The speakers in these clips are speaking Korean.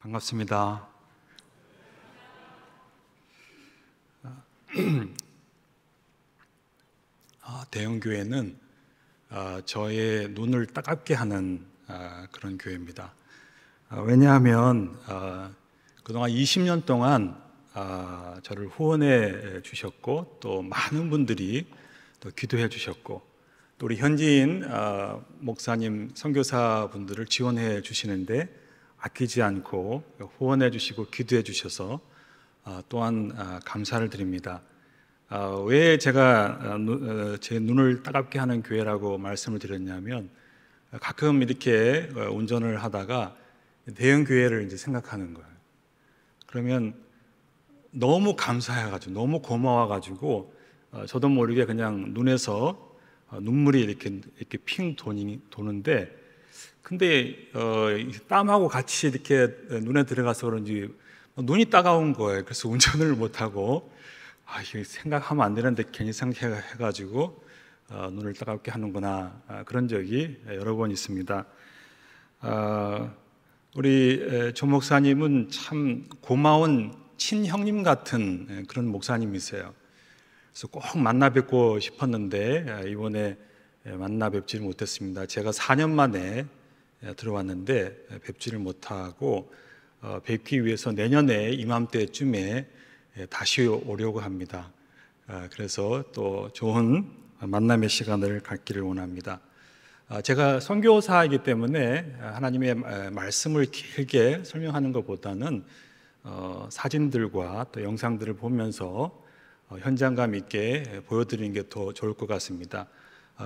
반갑습니다. 대형교회는 저의 눈을 따갑게 하는 그런 교회입니다. 왜냐하면 그동안 20년 동안 저를 후원해 주셨고, 또 많은 분들이 또 기도해 주셨고, 또 우리 현지인 목사님, 선교사 분들을 지원해 주시는데 아끼지 않고 후원해 주시고 기도해 주셔서 또한 감사를 드립니다. 왜 제가 제 눈을 따갑게 하는 교회라고 말씀을 드렸냐면, 가끔 이렇게 운전을 하다가 대형 교회를 이제 생각하는 거예요. 그러면 너무 감사해가지고, 너무 고마워가지고 저도 모르게 그냥 눈에서 눈물이 이렇게 핑 도는데, 근데 땀하고 같이 이렇게 눈에 들어가서 그런지 눈이 따가운 거예요. 그래서 운전을 못하고, 이거 생각하면 안 되는데 괜히 생각해가지고 눈을 따갑게 하는구나, 그런 적이 여러 번 있습니다. 우리 조 목사님은 참 고마운 친형님 같은 그런 목사님이세요. 그래서 꼭 만나 뵙고 싶었는데 이번에 만나 뵙지를 못했습니다. 제가 4년 만에 들어왔는데 뵙지를 못하고, 뵙기 위해서 내년에 이맘때쯤에 다시 오려고 합니다. 그래서 또 좋은 만남의 시간을 갖기를 원합니다. 제가 선교사이기 때문에 하나님의 말씀을 길게 설명하는 것보다는 사진들과 또 영상들을 보면서 현장감 있게 보여드리는 게 더 좋을 것 같습니다.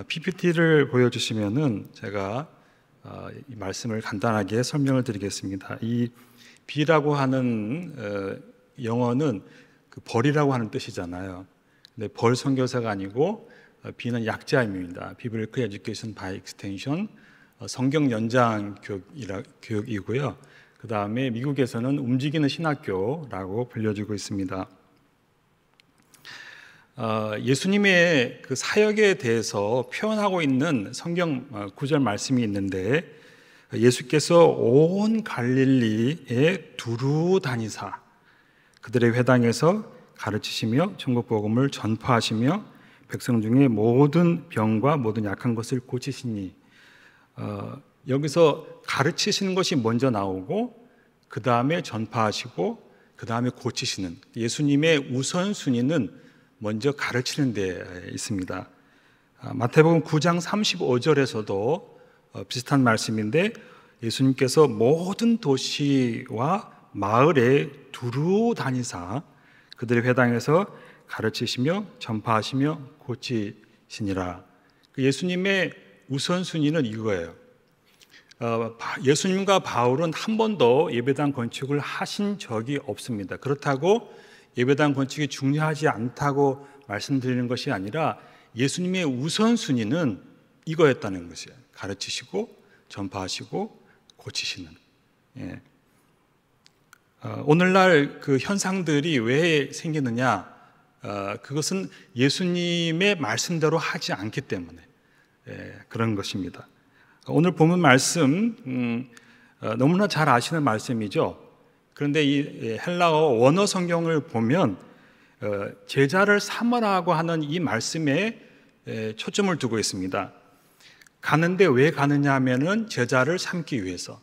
PPT를 보여주시면은 제가 이 말씀을 간단하게 설명을 드리겠습니다. 이 B라고 하는 영어는 그 벌이라고 하는 뜻이잖아요. 근데 벌 선교사가 아니고 B는 약자입니다. Biblical Education by Extension, 성경 연장 교육이고요. 그 다음에 미국에서는 움직이는 신학교라고 불려지고 있습니다. 예수님의 그 사역에 대해서 표현하고 있는 성경 구절 말씀이 있는데, 예수께서 온 갈릴리에 두루 다니사 그들의 회당에서 가르치시며 천국 복음을 전파하시며 백성 중에 모든 병과 모든 약한 것을 고치시니, 여기서 가르치시는 것이 먼저 나오고, 그 다음에 전파하시고, 그 다음에 고치시는, 예수님의 우선순위는 먼저 가르치는 데 있습니다. 마태복음 9장 35절에서도 비슷한 말씀인데, 예수님께서 모든 도시와 마을에 두루 다니사 그들의 회당에서 가르치시며 전파하시며 고치시니라. 예수님의 우선순위는 이거예요. 예수님과 바울은 한 번도 예배당 건축을 하신 적이 없습니다. 그렇다고 예배당 건축이 중요하지 않다고 말씀드리는 것이 아니라, 예수님의 우선순위는 이거였다는 것이에요. 가르치시고 전파하시고 고치시는. 오늘날 그 현상들이 왜 생기느냐, 그것은 예수님의 말씀대로 하지 않기 때문에 그런 것입니다. 오늘 본문 말씀 너무나 잘 아시는 말씀이죠. 그런데 이 헬라어 원어 성경을 보면 제자를 삼으라고 하는 이 말씀에 초점을 두고 있습니다. 가는데 왜 가느냐 하면은 제자를 삼기 위해서.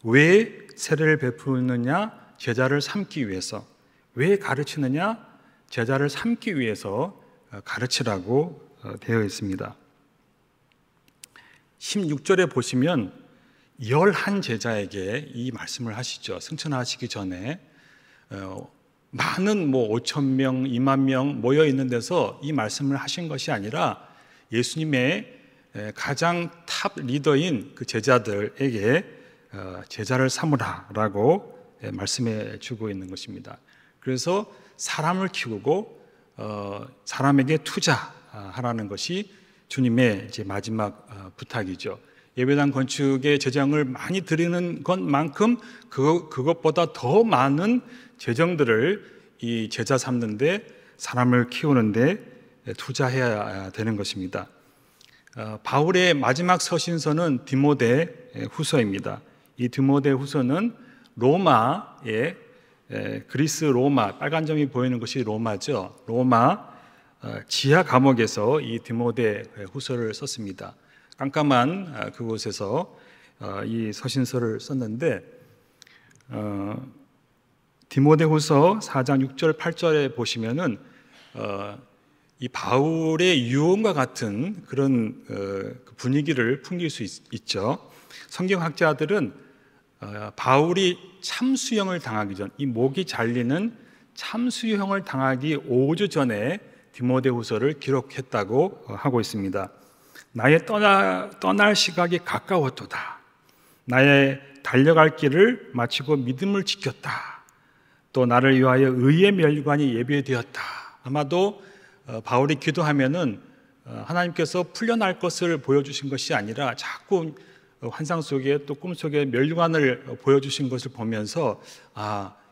왜 세례를 베푸느냐? 제자를 삼기 위해서. 왜 가르치느냐? 제자를 삼기 위해서 가르치라고 되어 있습니다. 16절에 보시면 11 제자에게 이 말씀을 하시죠. 승천하시기 전에 많은 5,000명, 2만 명 모여 있는 데서 이 말씀을 하신 것이 아니라, 예수님의 가장 탑 리더인 그 제자들에게 제자를 삼으라라고 말씀해 주고 있는 것입니다. 그래서 사람을 키우고 사람에게 투자하라는 것이 주님의 이제 마지막 부탁이죠. 예배당 건축에 재정을 많이 드리는 것만큼 그것보다 더 많은 재정들을 이 제자 삼는데, 사람을 키우는데 투자해야 되는 것입니다. 바울의 마지막 서신서는 디모데 후서입니다. 이 디모데 후서는 로마의 그리스 로마, 빨간 점이 보이는 것이 로마죠. 로마 지하 감옥에서 이 디모데 후서를 썼습니다. 깜깜한 그곳에서 이 서신서를 썼는데 디모데 후서 4장 6절 8절에 보시면은 이 바울의 유언과 같은 그런 분위기를 풍길 수 있죠. 성경학자들은 바울이 참수형을 당하기 전, 이 목이 잘리는 참수형을 당하기 5주 전에 디모데후서를 기록했다고 하고 있습니다. 나의 떠날 시각이 가까웠도다. 나의 달려갈 길을 마치고 믿음을 지켰다. 또 나를 위하여 의의 멸관이 예비되었다. 아마도 바울이 기도하면은 하나님께서 풀려날 것을 보여주신 것이 아니라 자꾸 환상 속에 또 꿈 속에 멸관을 보여주신 것을 보면서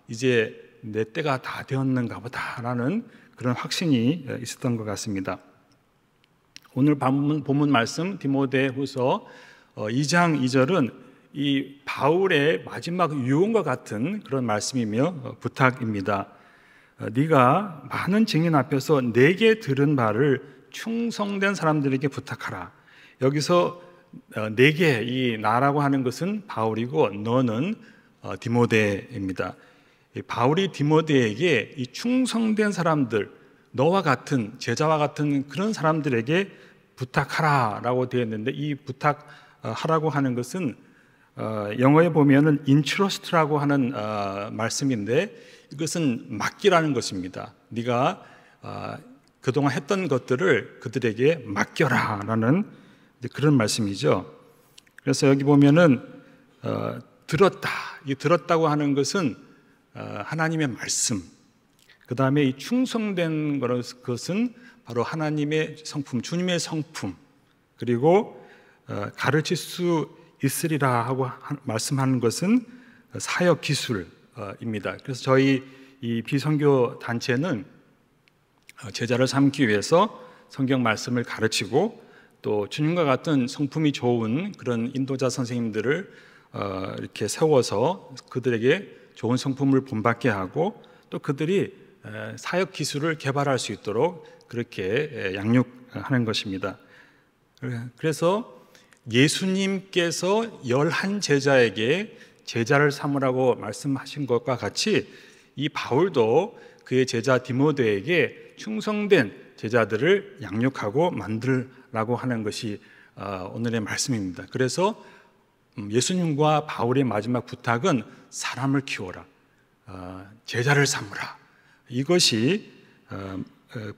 이제 내 때가 다 되었는가 보다라는 그런 확신이 있었던 것 같습니다. 오늘 본문 말씀 디모데후서 2장 2절은 이 바울의 마지막 유언과 같은 그런 말씀이며 부탁입니다. 네가 많은 증인 앞에서 내게 들은 바를 충성된 사람들에게 부탁하라. 여기서 내게, 이 나라고 하는 것은 바울이고 너는 디모데입니다. 바울이 디모데에게 이 충성된 사람들, 너와 같은 제자와 같은 그런 사람들에게 부탁하라라고 되어 있는데, 이 부탁하라고 하는 것은 영어에 보면은 인트러스트라고 하는 말씀인데, 이것은 맡기라는 것입니다. 네가 그동안 했던 것들을 그들에게 맡겨라라는 그런 말씀이죠. 그래서 여기 보면은 들었다. 이 들었다고 하는 것은 하나님의 말씀. 그 다음에 이 충성된 것은 바로 하나님의 성품, 주님의 성품. 그리고 가르칠 수 있으리라 하고 말씀하는 것은 사역 기술입니다. 그래서 저희 이 비선교 단체는 제자를 삼기 위해서 성경 말씀을 가르치고 또 주님과 같은 성품이 좋은 그런 인도자 선생님들을 이렇게 세워서 그들에게 좋은 성품을 본받게 하고 또 그들이 사역 기술을 개발할 수 있도록 그렇게 양육하는 것입니다. 그래서 예수님께서 11 제자에게 제자를 삼으라고 말씀하신 것과 같이 이 바울도 그의 제자 디모데에게 충성된 제자들을 양육하고 만들라고 하는 것이 오늘의 말씀입니다. 그래서 예수님과 바울의 마지막 부탁은 사람을 키워라, 제자를 삼으라. 이것이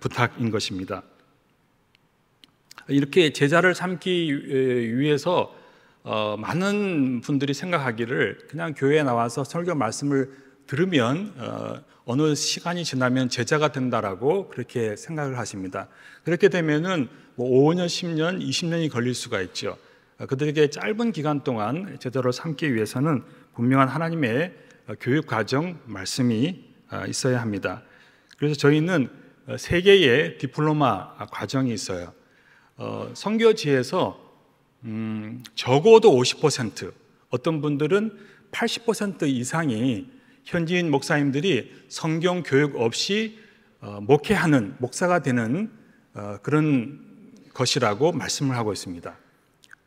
부탁인 것입니다. 이렇게 제자를 삼기 위해서 많은 분들이 생각하기를 그냥 교회에 나와서 설교 말씀을 들으면 어느 시간이 지나면 제자가 된다라고 그렇게 생각을 하십니다. 그렇게 되면은 5년, 10년, 20년이 걸릴 수가 있죠. 그들에게 짧은 기간 동안 제자로 삼기 위해서는 분명한 하나님의 교육 과정 말씀이 있어야 합니다. 그래서 저희는 3개의 디플로마 과정이 있어요. 선교지에서 적어도 50%, 어떤 분들은 80% 이상이 현지인 목사님들이 성경 교육 없이 목회하는 목사가 되는 그런 것이라고 말씀을 하고 있습니다.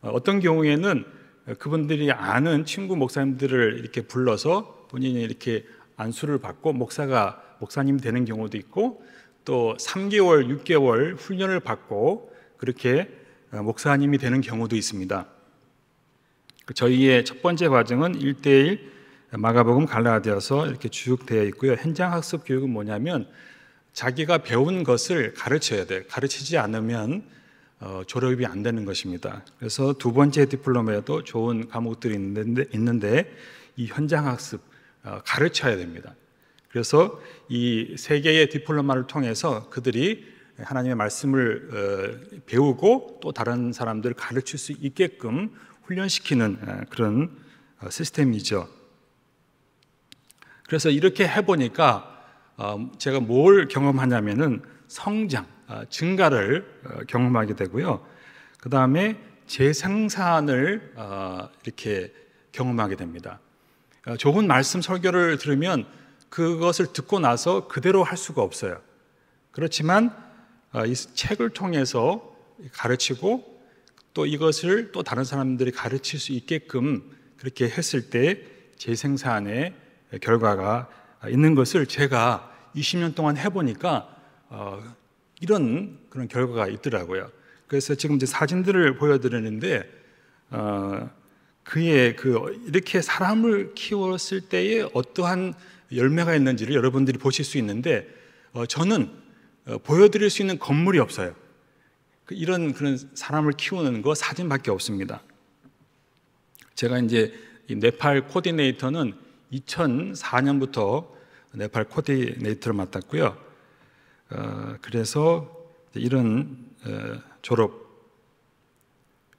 어떤 경우에는 그분들이 아는 친구 목사님들을 이렇게 불러서 본인이 이렇게 안수를 받고 목사님 되는 경우도 있고, 또 3개월, 6개월 훈련을 받고 그렇게 목사님이 되는 경우도 있습니다. 저희의 첫 번째 과정은 1:1 마가복음 갈라디아서 이렇게 쭉 되어 있고요. 현장 학습 교육은 뭐냐면 자기가 배운 것을 가르쳐야 돼요. 가르치지 않으면 졸업이 안 되는 것입니다. 그래서 두 번째 디플로마에도 좋은 과목들이 있는데 이 현장 학습 가르쳐야 됩니다. 그래서 이 3개의 디플로마를 통해서 그들이 하나님의 말씀을 배우고 또 다른 사람들을 가르칠 수 있게끔 훈련시키는 그런 시스템이죠. 그래서 이렇게 해보니까 제가 뭘 경험하냐면은 성장, 증가를 경험하게 되고요. 그 다음에 재생산을 이렇게 경험하게 됩니다. 좋은 말씀 설교를 들으면 그것을 듣고 나서 그대로 할 수가 없어요. 그렇지만 이 책을 통해서 가르치고 또 이것을 또 다른 사람들이 가르칠 수 있게끔 그렇게 했을 때 재생산의 결과가 있는 것을 제가 20년 동안 해보니까 이런 그런 결과가 있더라고요. 그래서 지금 이제 사진들을 보여드리는데 그의 이렇게 사람을 키웠을 때에 어떠한 열매가 있는지를 여러분들이 보실 수 있는데 저는 보여드릴 수 있는 건물이 없어요. 이런 그런 사람을 키우는 거 사진밖에 없습니다. 제가 이제 이 네팔 코디네이터는 2004년부터 네팔 코디네이터를 맡았고요. 그래서 이런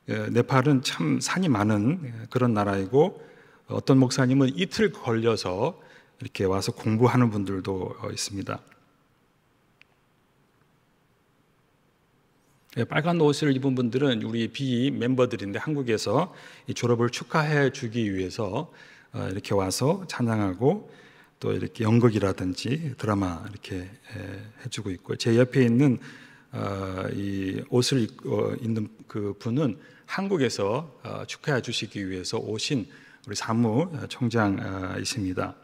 네팔은 참 산이 많은 그런 나라이고 어떤 목사님은 이틀 걸려서 이렇게 와서 공부하는 분들도 있습니다. 빨간 옷을 입은 분들은 우리 비 멤버들인데 한국에서 이 졸업을 축하해 주기 위해서 이렇게 와서 찬양하고 또 이렇게 연극이라든지 드라마 이렇게 해주고 있고, 제 옆에 있는 이 옷을 입고 있는 그 분은 한국에서 축하해 주시기 위해서 오신 우리 사무총장이십니다.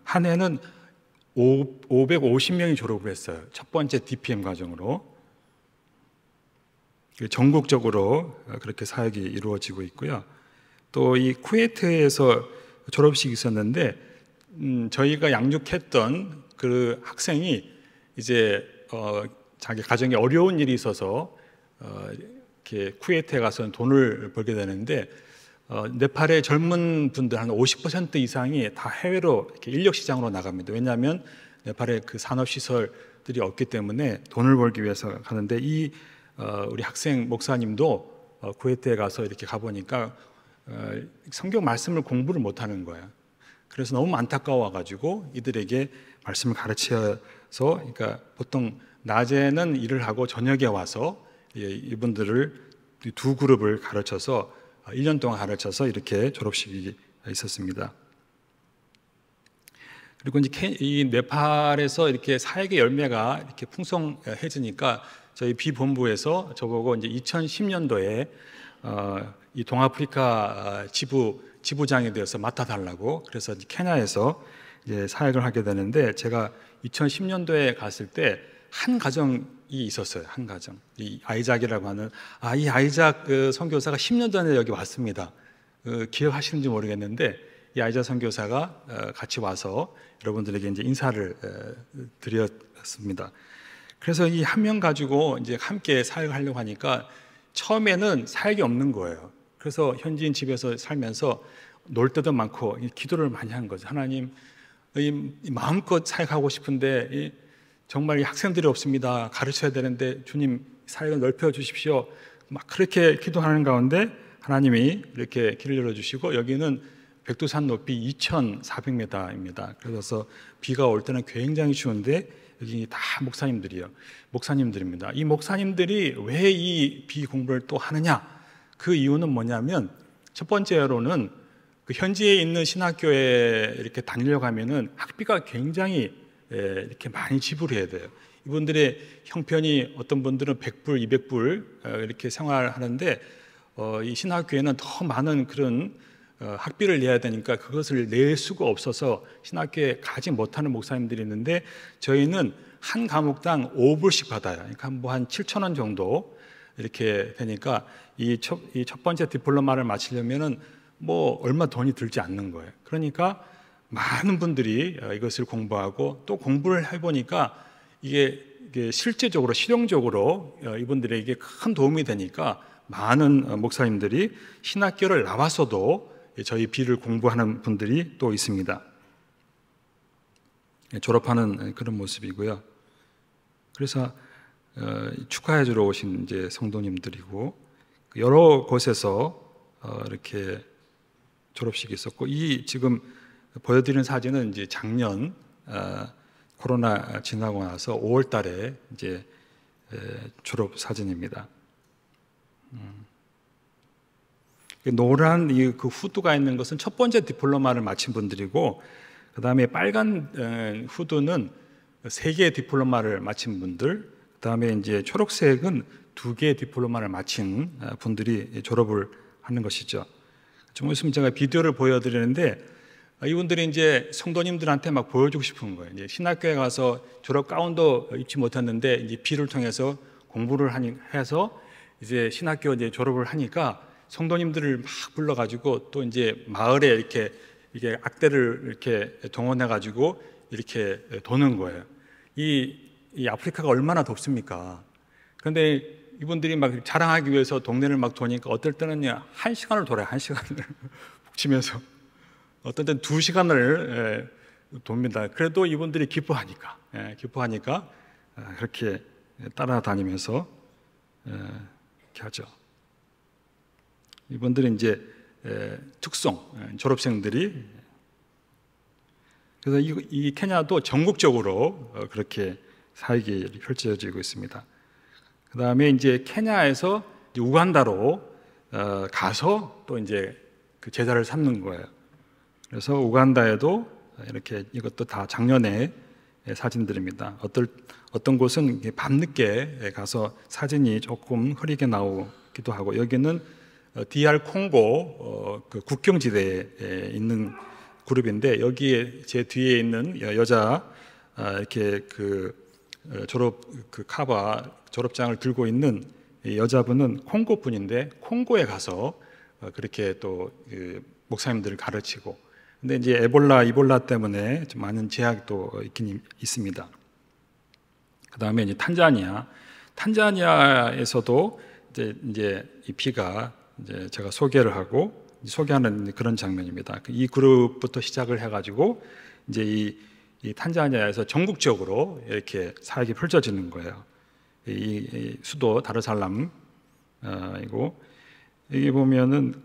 한 해는 550명이 졸업을 했어요. 첫 번째 DPM 과정으로. 전국적으로 그렇게 사역이 이루어지고 있고요. 또 이 쿠웨이트에서 졸업식이 있었는데 저희가 양육했던 그 학생이 이제 자기 가정에 어려운 일이 있어서 이렇게 쿠웨이트에 가서 돈을 벌게 되는데 네팔의 젊은 분들 한 50% 이상이 다 해외로 이렇게 인력 시장으로 나갑니다. 왜냐하면 네팔의 그 산업 시설들이 없기 때문에 돈을 벌기 위해서 가는데 우리 학생 목사님도 쿠웨이트에 가서 이렇게 가보니까 성경 말씀을 공부를 못하는 거예요. 그래서 너무 안타까워가지고 이들에게 말씀을 가르쳐서, 그러니까 보통 낮에는 일을 하고 저녁에 와서 이분들을 두 그룹을 가르쳐서 1년 동안 가르쳐서 이렇게 졸업식이 있었습니다. 그리고 이제 이 네팔에서 이렇게 사역의 열매가 이렇게 풍성해지니까 저희 비본부에서 저보고 이제 2010년도에 이 동아프리카 지부장이 되어서 맡아달라고, 그래서 케냐에서 이제 사역을 하게 되는데, 제가 2010년도에 갔을 때 한 가정이 있었어요. 한 가정. 이 아이작이라고 하는 이 아이작 선교사가 10년 전에 여기 왔습니다. 기억하시는지 모르겠는데 이 아이작 선교사가 같이 와서 여러분들에게 이제 인사를 드렸습니다. 그래서 이 한 명 가지고 이제 함께 사역을 하려고 하니까 처음에는 사역이 없는 거예요. 그래서 현지인 집에서 살면서 놀 때도 많고 기도를 많이 한 거죠. 하나님, 마음껏 사역하고 싶은데 정말 이 학생들이 없습니다. 가르쳐야 되는데 주님 사역을 넓혀 주십시오. 막 그렇게 기도하는 가운데 하나님이 이렇게 길을 열어주시고, 여기는 백두산 높이 2,400m입니다. 그래서 비가 올 때는 굉장히 추운데 여기 다 목사님들입니다. 이 목사님들이 왜 이 비 공부를 또 하느냐? 그 이유는 뭐냐면, 첫 번째로는 그 현지에 있는 신학교에 이렇게 다니려고 하면은 학비가 굉장히 이렇게 많이 지불해야 돼요. 이분들의 형편이 어떤 분들은 100불, 200불 이렇게 생활하는데 이 신학교에는 더 많은 그런 학비를 내야 되니까 그것을 낼 수가 없어서 신학교에 가지 못하는 목사님들이 있는데, 저희는 한 과목당 5불씩 받아요. 그러니까 한 7,000원 정도 이렇게 되니까 이 첫 번째 디플로마를 마치려면은 뭐 얼마 돈이 들지 않는 거예요. 그러니까 많은 분들이 이것을 공부하고 또 공부를 해보니까 이게 실제적으로 실용적으로 이분들에게 큰 도움이 되니까 많은 목사님들이 신학교를 나와서도 저희 비를 공부하는 분들이 또 있습니다. 졸업하는 그런 모습이고요. 그래서 축하해 주러 오신 이제 성도님들이고, 여러 곳에서 이렇게 졸업식이 있었고, 이 지금 보여드리는 사진은 이제 작년 코로나 지나고 나서 5월 달에 이제 졸업 사진입니다. 노란 그 후드가 있는 것은 첫 번째 디플로마를 마친 분들이고, 그 다음에 빨간 후드는 3개의 디플로마를 마친 분들, 그 다음에 이제 초록색은 2개의 디플로마를 마친 분들이 졸업을 하는 것이죠. 좀 있으면 제가 비디오를 보여드리는데, 이분들이 이제 성도님들한테 막 보여주고 싶은 거예요. 이제 신학교에 가서 졸업 가운도 입지 못했는데 이제 비를 통해서 공부를 해서 이제 신학교 이제 졸업을 하니까 성도님들을 막 불러가지고 또 이제 마을에 이렇게 악대를 이렇게 동원해가지고 이렇게 도는 거예요. 이 아프리카가 얼마나 덥습니까? 그런데 이분들이 막 자랑하기 위해서 동네를 막 도니까 어떨 때는요 1시간을 돌아요. 1시간을 북치면서 어떤 때는 2시간을 돕니다. 그래도 이분들이 기뻐하니까 그렇게 따라다니면서 이렇게 하죠. 이분들은 이제 특성 졸업생들이, 그래서 이 케냐도 전국적으로 그렇게 사역이 펼쳐지고 있습니다. 그 다음에 이제 케냐에서 이제 우간다로 가서 또 이제 그 제자를 삼는 거예요. 그래서 우간다에도 이렇게, 이것도 다 작년에 사진들입니다. 어떤 곳은 밤늦게 가서 사진이 조금 흐리게 나오기도 하고, 여기는 DR 콩고 그 국경지대에 있는 그룹인데, 여기에 제 뒤에 있는 여자 이렇게 그 졸업장을 들고 있는 여자분은 콩고 분인데, 콩고에 가서 그렇게 또 목사님들을 가르치고, 근데 이제 이볼라 때문에 좀 많은 제약도 있긴 있습니다. 그 다음에 이제 탄자니아에서도 이제 이 비가 이제 제가 소개하는 그런 장면입니다. 이 그룹부터 시작을 해가지고 이제 이 탄자니아에서 전국적으로 이렇게 사역이 펼쳐지는 거예요. 이 수도 다르살람이고, 여기 보면은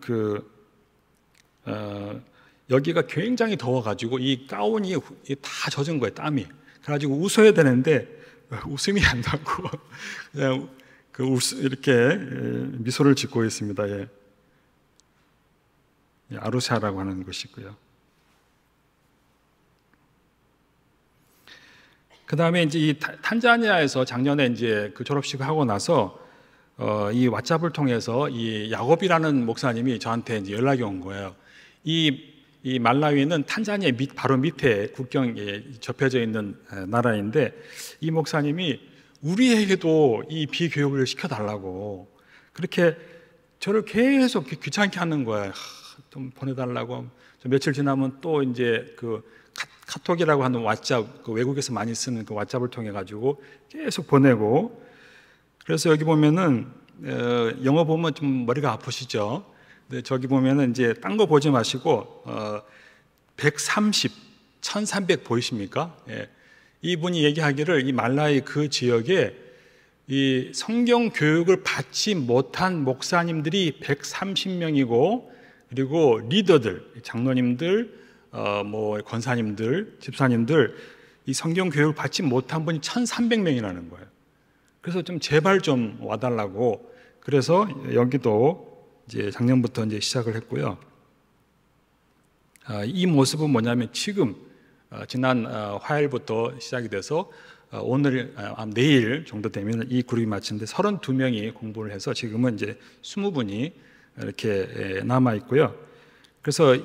여기가 굉장히 더워가지고 이 가운이 다 젖은 거예요, 땀이. 그래가지고 웃어야 되는데 웃음이 안 나고 그냥 이렇게 미소를 짓고 있습니다. 예. 아루샤라고 하는 것이고요. 그 다음에 이제 이 탄자니아에서 작년에 이제 그 졸업식을 하고 나서 이 왓츠앱을 통해서 이 야곱이라는 목사님이 저한테 이제 연락이 온 거예요. 이 말라위는 탄자니아 바로 밑에 국경에 접혀져 있는 나라인데, 이 목사님이 우리에게도 이 비교육을 시켜달라고 그렇게 저를 계속 귀찮게 하는 거예요. 좀 보내달라고. 며칠 지나면 또 이제 그 카톡이라고 하는 왓츠앱, 그 외국에서 많이 쓰는 그 왓츠앱을 통해 가지고 계속 보내고. 그래서 여기 보면은 영어 보면 좀 머리가 아프시죠? 근데 저기 보면은 이제 딴 거 보지 마시고 130, 1300 보이십니까? 예. 이분이 얘기하기를 이 말라위 그 지역에 이 성경 교육을 받지 못한 목사님들이 130명이고, 그리고 리더들, 장로님들, 뭐 권사님들, 집사님들, 이 성경 교육을 받지 못한 분이 1300명이라는 거예요. 그래서 좀 제발 좀 와달라고. 그래서 여기도 이제 작년부터 이제 시작을 했고요. 이 모습은 뭐냐면 지금 지난 화요일부터 시작이 돼서 오늘 내일 정도 되면 이 그룹이 마치는데 32명이 공부를 해서 지금은 이제 20분이 이렇게 남아 있고요. 그래서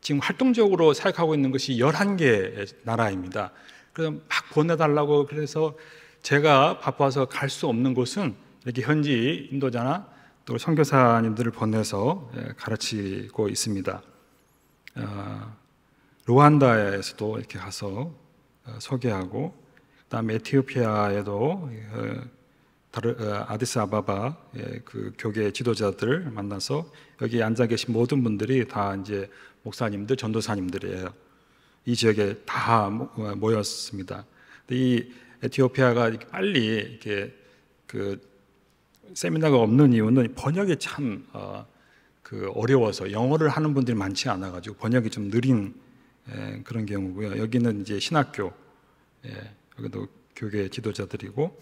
지금 활동적으로 사역하고 있는 것이 11개 나라입니다. 그래서 막 보내달라고, 그래서 제가 바빠서 갈 수 없는 곳은 이렇게 현지 인도자나 또 선교사님들을 보내서 가르치고 있습니다. 루안다에서도 이렇게 가서 소개하고, 그다음에 에티오피아에도 아디스아바바 그 교계 지도자들 만나서, 여기 앉아 계신 모든 분들이 다 이제 목사님들, 전도사님들이에요. 이 지역에 다 모였습니다. 이 에티오피아가 이렇게 빨리 이렇게 그 세미나가 없는 이유는 번역이 참 어려워서, 영어를 하는 분들이 많지 않아가지고 번역이 좀 느린 그런 경우고요. 여기는 이제 신학교, 여기도 교계 지도자들이고,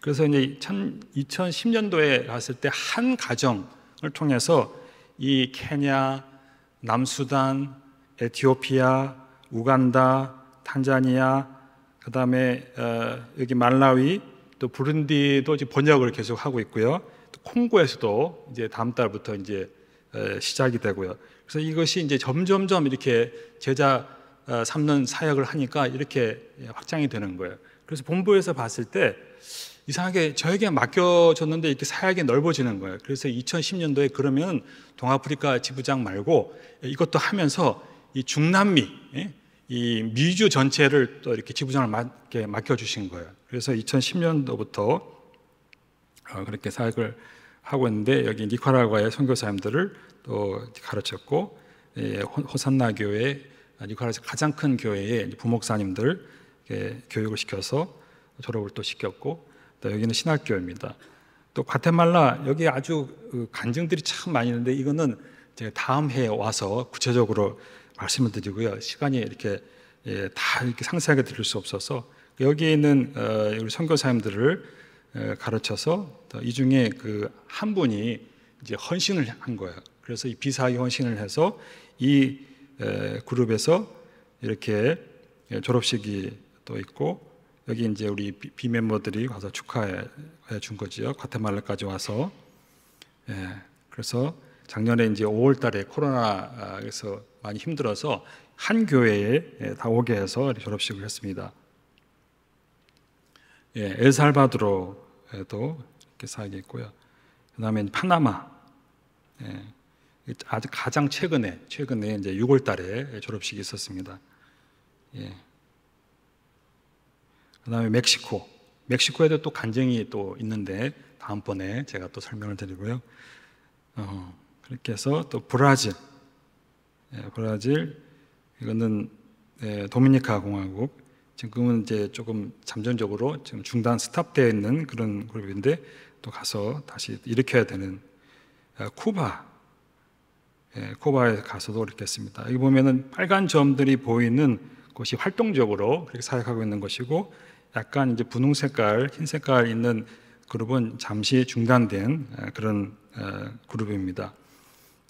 그래서 이제 2010년도에 갔을 때 한 가정을 통해서 이 케냐, 남수단, 에티오피아, 우간다, 탄자니아, 그다음에 여기 말라위, 또 부룬디도 이제 번역을 계속 하고 있고요. 또 콩고에서도 이제 다음 달부터 이제 시작이 되고요. 그래서 이것이 이제 점점점 이렇게 제자 삼는 사역을 하니까 이렇게 확장이 되는 거예요. 그래서 본부에서 봤을 때 이상하게 저에게 맡겨졌는데 이렇게 사역이 넓어지는 거예요. 그래서 2010년도에 그러면 동아프리카 지부장 말고 이것도 하면서 이 중남미, 이 미주 전체를 또 이렇게 지부장을 맡겨주신 거예요. 그래서 2010년도부터 그렇게 사역을 하고 있는데, 여기 니카라과의 선교사님들을 또 가르쳤고, 호산나 교회, 니카라에서 가장 큰 교회의 부목사님들 교육을 시켜서 졸업을 또 시켰고, 또 여기는 신학교입니다. 또 과테말라, 여기 아주 간증들이 참 많이 있는데 이거는 제가 다음 해에 와서 구체적으로 말씀을 드리고요. 시간이 이렇게 다 이렇게 상세하게 드릴 수 없어서 여기 있는 우리 선교사님들을 가르쳐서 이 중에 그 한 분이 이제 헌신을 한 거예요. 그래서 이 비사하게 헌신을 해서 이 그룹에서 이렇게 졸업식이 또 있고, 여기 이제 우리 비멤버들이 와서 축하해 준 거지요. 과테말라까지 와서. 그래서 작년에 이제 5월달에 코로나에서 많이 힘들어서 한 교회에 다 오게 해서 졸업식을 했습니다. 엘살바도르에도 이렇게 사역이 있고요. 그다음에 파나마, 아주 가장 최근에 이제 6월달에 졸업식이 있었습니다. 그다음에 멕시코에도 또 간증이 또 있는데 다음번에 제가 또 설명을 드리고요. 그렇게 해서 또 브라질 이거는 도미니카 공화국, 지금은 이제 조금 잠정적으로 지금 중단 스탑되어 있는 그런 그룹인데 또 가서 다시 일으켜야 되는 쿠바에 가서도 이렇게 했습니다. 여기 보면은 빨간 점들이 보이는 곳이 활동적으로 그렇게 사역하고 있는 것이고, 약간 이제 분홍 색깔, 흰 색깔 있는 그룹은 잠시 중단된 그런 그룹입니다.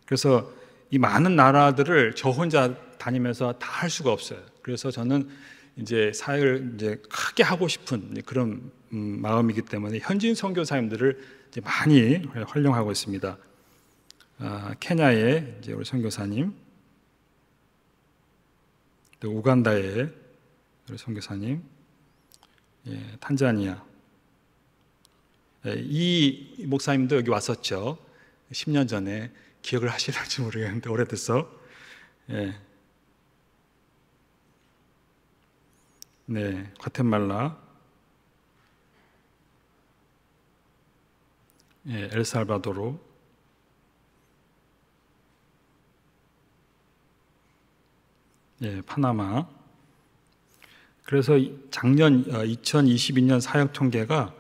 그래서 이 많은 나라들을 저 혼자 다니면서 다 할 수가 없어요. 그래서 저는 이제 사역을 이제 크게 하고 싶은 그런 마음이기 때문에 현지인 선교사님들을 이제 많이 활용하고 있습니다. 케냐의 이제 우리 선교사님, 또 우간다의 우리 선교사님, 탄자니아, 이 목사님도 여기 왔었죠. 10년 전에. 기억을 하시는지 모르겠는데 오래됐어. 과테말라, 엘살바도르, 파나마. 그래서 작년 2022년 사역 통계가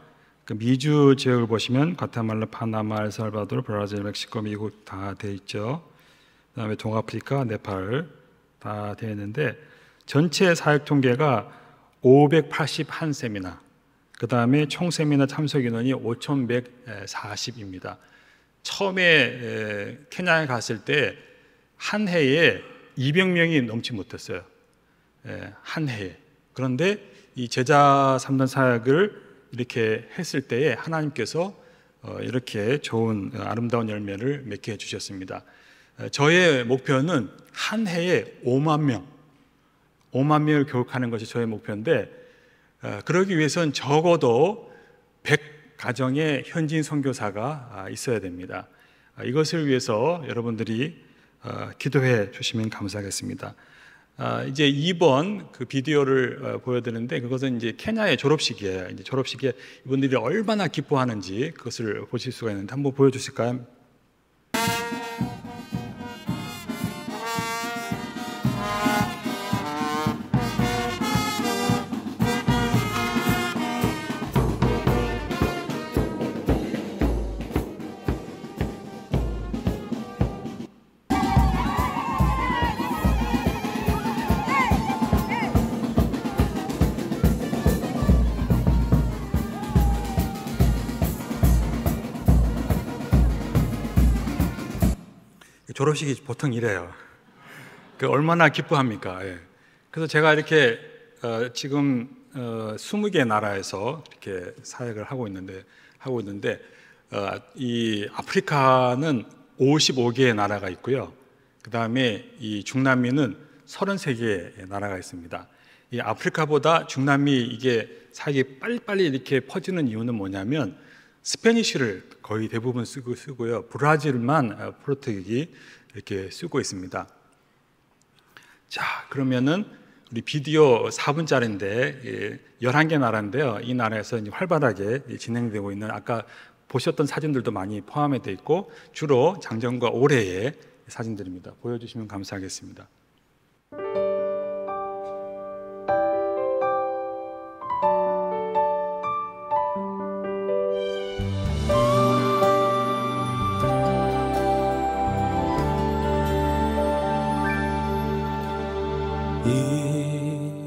그 미주 지역을 보시면 과테말라, 파나마, 엘살바도르, 브라질, 멕시코, 미국 다 돼 있죠. 그다음에 동아프리카, 네팔 다 되어 있는데 전체 사역 통계가 581세미나, 그다음에 총 세미나 참석 인원이 5,140입니다. 처음에 케냐에 갔을 때 한 해에 200명이 넘지 못했어요. 한 해에. 그런데 이 제자 3단 사역을 이렇게 했을 때에 하나님께서 이렇게 좋은 아름다운 열매를 맺게 해주셨습니다. 저의 목표는 한 해에 5만 명을 교육하는 것이 저의 목표인데, 그러기 위해서는 적어도 100가정의 현지인 선교사가 있어야 됩니다. 이것을 위해서 여러분들이 기도해 주시면 감사하겠습니다. 이제 2번 그 비디오를 보여드리는데, 그것은 이제 케냐의 졸업식이에요. 이제 졸업식에 이분들이 얼마나 기뻐하는지 그것을 보실 수가 있는데 한번 보여주실까요? 졸업식이 보통 이래요. 그 얼마나 기뻐합니까? 예. 그래서 제가 이렇게 지금 20개 나라에서 이렇게 사역을 하고 있는데 이 아프리카는 55개의 나라가 있고요. 그 다음에 이 중남미는 33개의 나라가 있습니다. 이 아프리카보다 중남미 이게 사역이 빨리빨리 이렇게 퍼지는 이유는 뭐냐면 스페니쉬를 거의 대부분 쓰고요. 브라질만 포르투기 이렇게 쓰고 있습니다. 자, 그러면은 우리 비디오 4분짜리인데 11개 나라인데요. 이 나라에서 이제 활발하게 진행되고 있는 아까 보셨던 사진들도 많이 포함이 되어 있고 주로 작년과 올해의 사진들입니다. 보여주시면 감사하겠습니다.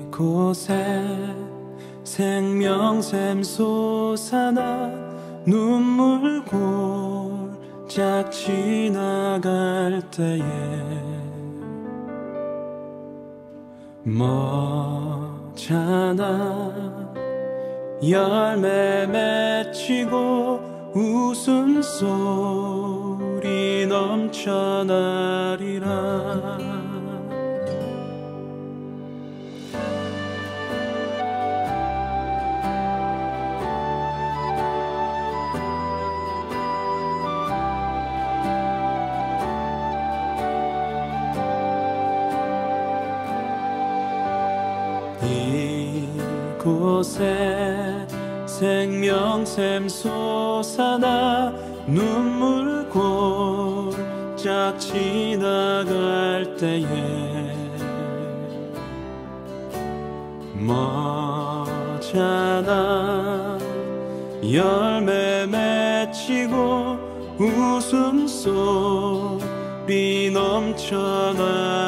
이곳에 생명샘 솟아나 눈물 골짝 지나갈 때에 머잖아 열매 맺히고 웃음소리 넘쳐나리라. 이곳에 생명샘 솟아나 눈물 골짝 지나갈 때에 머잖아 열매 맺히고 웃음소리 넘쳐나리라.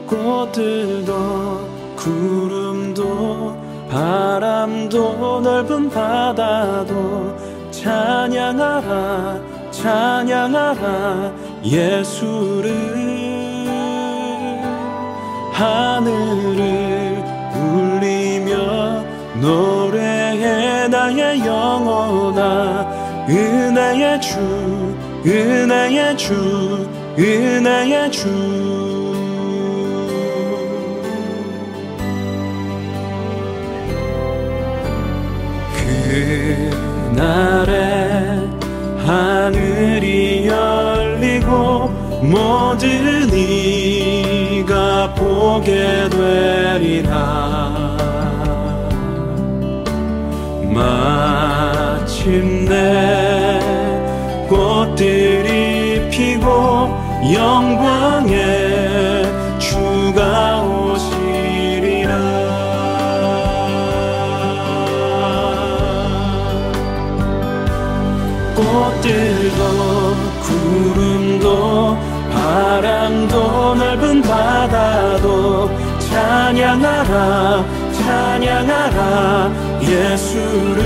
꽃들도 구름도 바람도 넓은 바다도 찬양하라 찬양하라 예수를. 하늘을 울리며 노래해 나의 영혼아. 은혜의 주 은혜의 주 은혜의 주. 그날에 하늘이 열리고 모든 이가 보게 되리라. 마침내 꽃들이 피고 영광의 주가 오시리라. 꽃들도 구름도 바람도 넓은 바다도 찬양하라 찬양하라 예수를.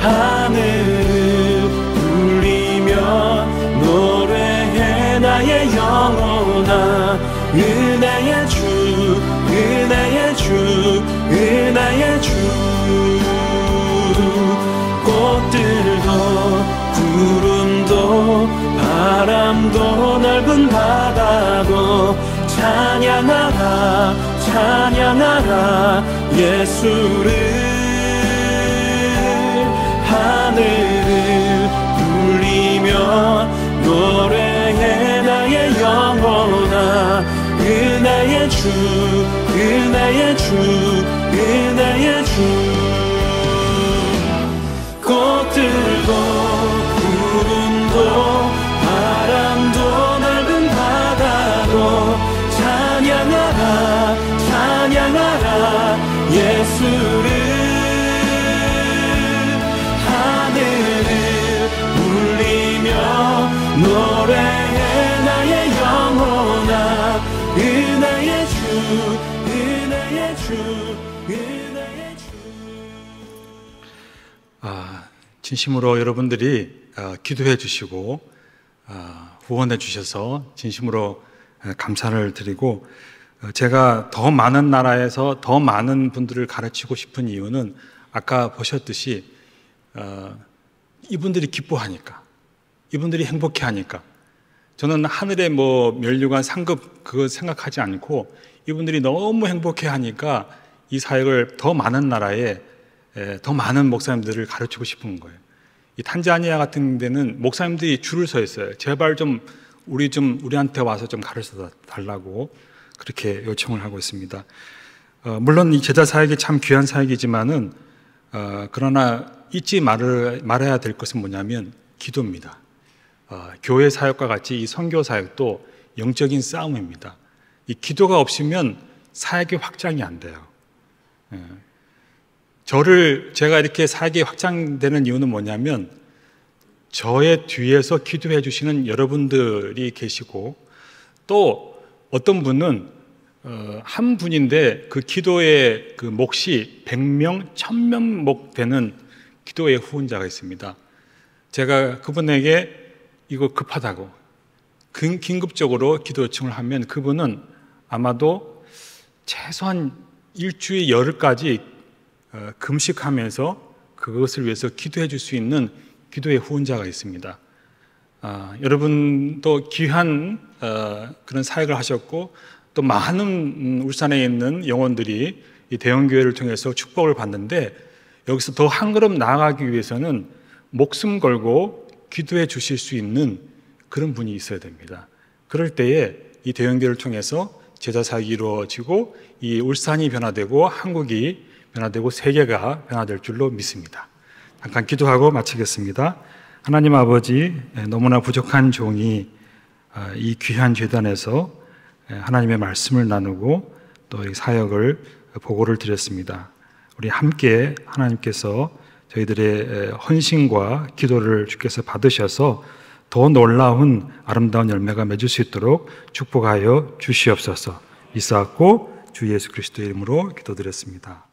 하늘을 울리며 노래해 나의 영혼아. 은혜의 주 은혜의 주 은혜의 주. 꽃들도 구름도 바람도 넓은 바다도 찬양하라 찬양하라 예수를. 하늘을 울리며 노래해 나의 영혼아. 은혜의 주 은혜의 주 은혜의 주. 꽃들도 구름도 바람도 넓은 바다도 찬양하라 찬양하라 예수를. 하늘을 울리며 노래해 나의 영혼아. 은혜의 주 은혜의 주 은혜의 주. 진심으로 여러분들이 기도해 주시고 후원해 주셔서 진심으로 감사를 드리고, 제가 더 많은 나라에서 더 많은 분들을 가르치고 싶은 이유는 아까 보셨듯이 이분들이 기뻐하니까, 이분들이 행복해하니까. 저는 하늘의 면류관 상급 그거 생각하지 않고 이분들이 너무 행복해하니까 이 사역을 더 많은 나라에 더 많은 목사님들을 가르치고 싶은 거예요. 이 탄자니아 같은 데는 목사님들이 줄을 서 있어요. 제발 우리한테 와서 좀 가르쳐 달라고 그렇게 요청을 하고 있습니다. 물론 이 제자 사역이 참 귀한 사역이지만은 그러나 잊지 말아야 될 것은 뭐냐면 기도입니다. 교회 사역과 같이 이 선교 사역도 영적인 싸움입니다. 이 기도가 없으면 사역이 확장이 안 돼요. 제가 이렇게 사역이 확장되는 이유는 뭐냐면 저의 뒤에서 기도해 주시는 여러분들이 계시고, 또 어떤 분은 한 분인데 그 기도의 그 몫이 100명, 1000명 목 되는 기도의 후원자가 있습니다. 제가 그분에게 이거 급하다고 긴급적으로 기도 요청을 하면 그분은 아마도 최소한 일주일 열흘까지 금식하면서 그것을 위해서 기도해 줄 수 있는 기도의 후원자가 있습니다. 여러분도 귀한 그런 사역을 하셨고, 또 많은 울산에 있는 영혼들이 이 대형교회를 통해서 축복을 받는데, 여기서 더 한 걸음 나아가기 위해서는 목숨 걸고 기도해 주실 수 있는 그런 분이 있어야 됩니다. 그럴 때에 이 대형교회를 통해서 제자 사역이 이루어지고 이 울산이 변화되고 한국이 변화되고 세계가 변화될 줄로 믿습니다. 잠깐 기도하고 마치겠습니다. 하나님 아버지, 너무나 부족한 종이 이 귀한 제단에서 하나님의 말씀을 나누고 또 이 사역을 보고를 드렸습니다. 우리 함께 하나님께서 저희들의 헌신과 기도를 주께서 받으셔서 더 놀라운 아름다운 열매가 맺을 수 있도록 축복하여 주시옵소서. 믿사옵고 주 예수 그리스도의 이름으로 기도드렸습니다.